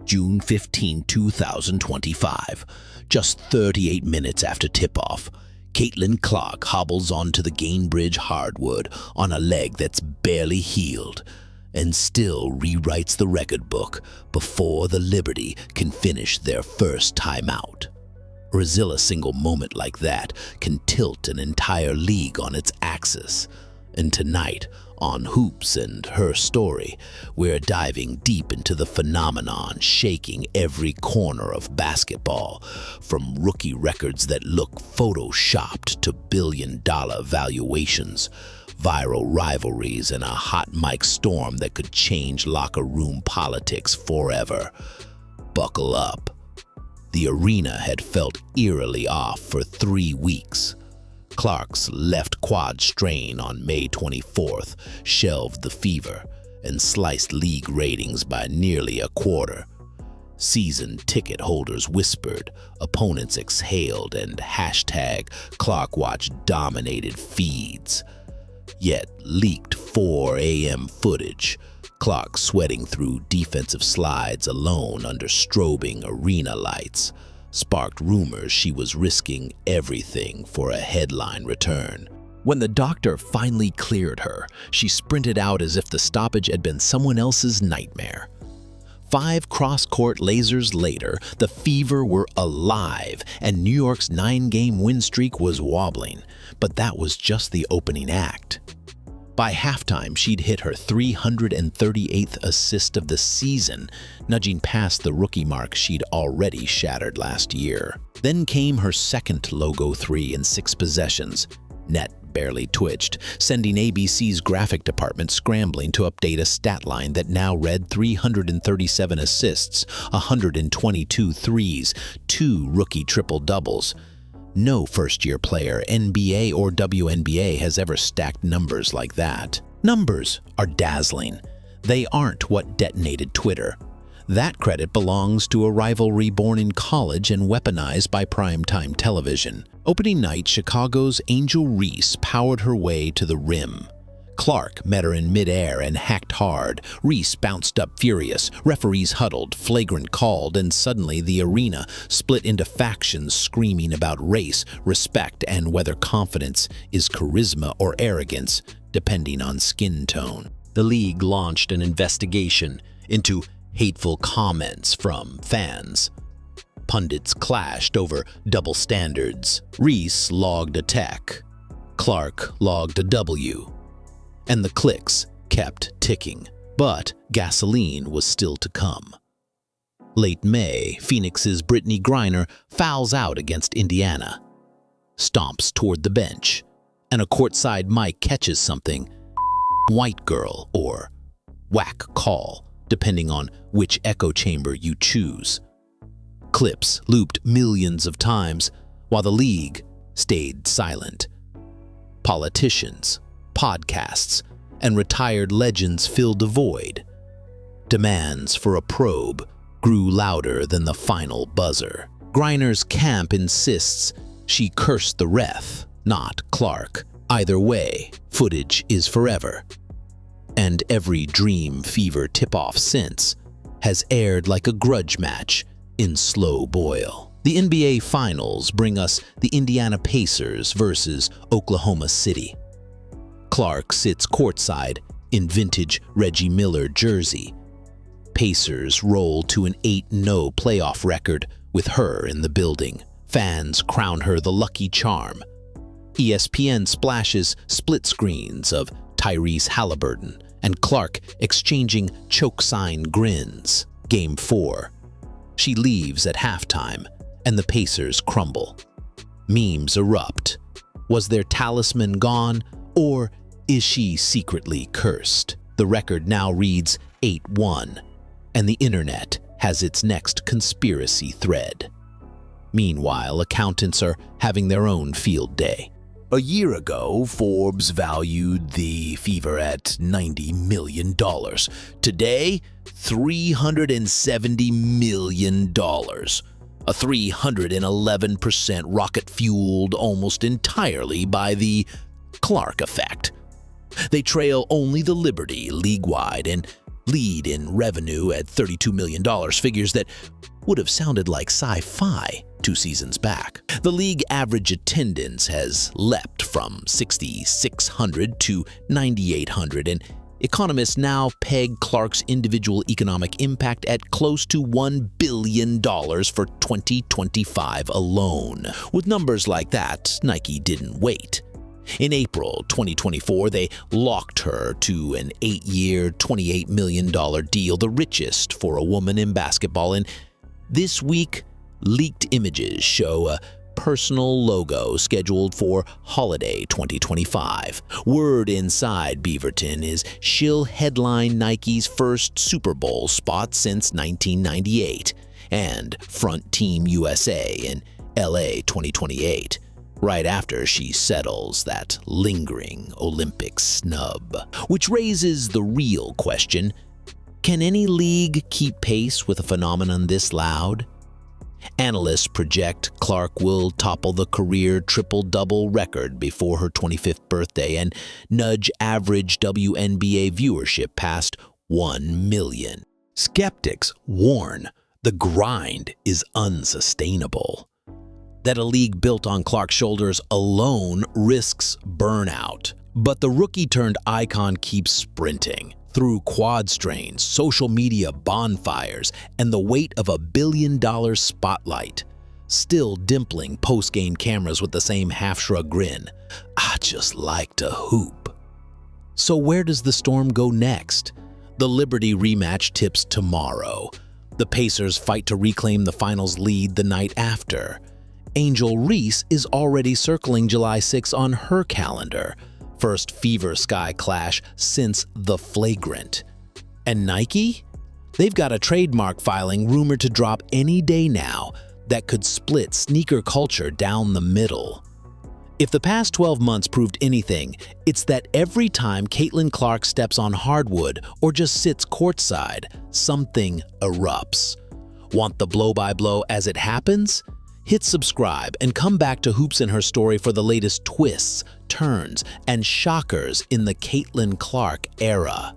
June 15, 2025. Just 38 minutes after tip-off, Caitlin Clark hobbles onto the Gainbridge hardwood on a leg that's barely healed and still rewrites the record book before the Liberty can finish their first timeout. A single moment like that can tilt an entire league on its axis. And tonight, on Hoops and Her Story, we're diving deep into the phenomenon shaking every corner of basketball, from rookie records that look photoshopped to billion-dollar valuations, viral rivalries, and a hot mic storm that could change locker room politics forever. Buckle up. The arena had felt eerily off for 3 weeks. Clark's left quad strain on May 24th shelved the fever and sliced league ratings by nearly a quarter. Season ticket holders whispered, opponents exhaled, and #ClarkWatch dominated feeds. Yet leaked 4 a.m. footage, Clark sweating through defensive slides alone under strobing arena lights, sparked rumors she was risking everything for a headline return. When the doctor finally cleared her, she sprinted out as if the stoppage had been someone else's nightmare. 5 cross-court lasers later, the Fever were alive, and New York's 9-game win streak was wobbling. But that was just the opening act. By halftime, she'd hit her 338th assist of the season, nudging past the rookie mark she'd already shattered last year. Then came her second logo 3 in 6 possessions. Net barely twitched, sending ABC's graphic department scrambling to update a stat line that now read 337 assists, 122 threes, 2 rookie triple-doubles. No first-year player, NBA or WNBA, has ever stacked numbers like that. Numbers are dazzling. They aren't what detonated Twitter. That credit belongs to a rivalry born in college and weaponized by primetime television. Opening night, Chicago's Angel Reese powered her way to the rim. Clark met her in midair and hacked hard. Reese bounced up furious. Referees huddled, flagrant called, and suddenly the arena split into factions screaming about race, respect, and whether confidence is charisma or arrogance, depending on skin tone. The league launched an investigation into hateful comments from fans. Pundits clashed over double standards. Reese logged a tech. Clark logged a W. And the clicks kept ticking. But gasoline was still to come. Late May, Phoenix's Brittany Griner fouls out against Indiana, stomps toward the bench, and a courtside mic catches something. White girl or whack call, depending on which echo chamber you choose. Clips looped millions of times while the league stayed silent. Politicians, podcasts, and retired legends filled the void. Demands for a probe grew louder than the final buzzer. Griner's camp insists she cursed the ref, not Clark. Either way, footage is forever. And every Dream Fever tip-off since has aired like a grudge match in slow boil. The NBA Finals bring us the Indiana Pacers versus Oklahoma City. Clark sits courtside in vintage Reggie Miller jersey. Pacers roll to an 8-0 playoff record with her in the building. Fans crown her the lucky charm. ESPN splashes split screens of Tyrese Halliburton and Clark exchanging choke sign grins. Game 4. She leaves at halftime, and the Pacers crumble. Memes erupt. Was their talisman gone, or is she secretly cursed? The record now reads 8-1, and the internet has its next conspiracy thread. Meanwhile, accountants are having their own field day. A year ago, Forbes valued the Fever at $90 million. Today, $370 million. A 311% rocket fueled almost entirely by the Clark effect. They trail only the Liberty league-wide, and lead in revenue at $32 million, figures that would have sounded like sci-fi 2 seasons back. The league average attendance has leapt from 6,600 to 9,800, and economists now peg Clark's individual economic impact at close to $1 billion for 2025 alone. With numbers like that, Nike didn't wait. In April 2024, they locked her to an 8-year, $28 million deal, the richest for a woman in basketball. And this week, leaked images show a personal logo scheduled for holiday 2025. Word inside Beaverton is she'll headline Nike's first Super Bowl spot since 1998 and front Team USA in LA 2028, right after she settles that lingering Olympic snub. Which raises the real question: can any league keep pace with a phenomenon this loud? Analysts project Clark will topple the career triple-double record before her 25th birthday and nudge average WNBA viewership past 1 million. Skeptics warn the grind is unsustainable, that a league built on Clark's shoulders alone risks burnout. But the rookie-turned-icon keeps sprinting through quad strains, social media bonfires, and the weight of a billion-dollar spotlight, still dimpling post-game cameras with the same half-shrug grin. "I just like to hoop." So where does the Storm go next? The Liberty rematch tips tomorrow. The Pacers fight to reclaim the finals lead the night after. Angel Reese is already circling July 6 on her calendar. First Fever Sky clash since The Flagrant. And Nike? They've got a trademark filing rumored to drop any day now that could split sneaker culture down the middle. If the past 12 months proved anything, it's that every time Caitlin Clark steps on hardwood or just sits courtside, something erupts. Want the blow-by-blow as it happens? Hit subscribe and come back to Hoops and Her Story for the latest twists, turns, and shockers in the Caitlin Clark era.